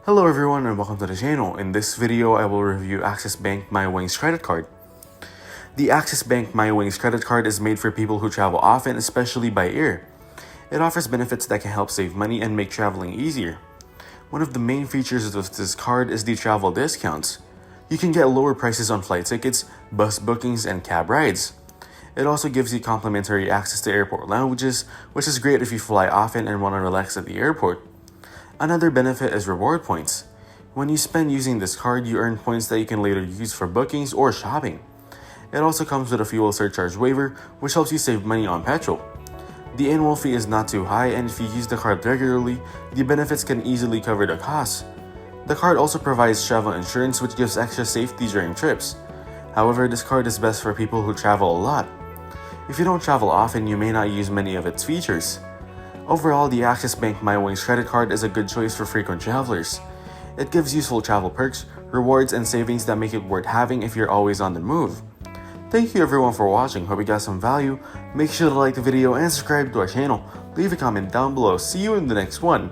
Hello everyone and welcome to the channel. In this video, I will review Axis Bank MyWings credit card. The Axis Bank MyWings credit card is made for people who travel often, especially by air. It offers benefits that can help save money and make traveling easier. One of the main features of this card is the travel discounts. You can get lower prices on flight tickets, bus bookings, and cab rides. It also gives you complimentary access to airport lounges, which is great if you fly often and want to relax at the airport. Another benefit is reward points. When you spend using this card, you earn points that you can later use for bookings or shopping. It also comes with a fuel surcharge waiver, which helps you save money on petrol. The annual fee is not too high, and if you use the card regularly, the benefits can easily cover the costs. The card also provides travel insurance, which gives extra safety during trips. However, this card is best for people who travel a lot. If you don't travel often, you may not use many of its features. Overall, the Axis Bank MyWings credit card is a good choice for frequent travelers. It gives useful travel perks, rewards, and savings that make it worth having if you're always on the move. Thank you everyone for watching. Hope you got some value. Make sure to like the video and subscribe to our channel. Leave a comment down below. See you in the next one.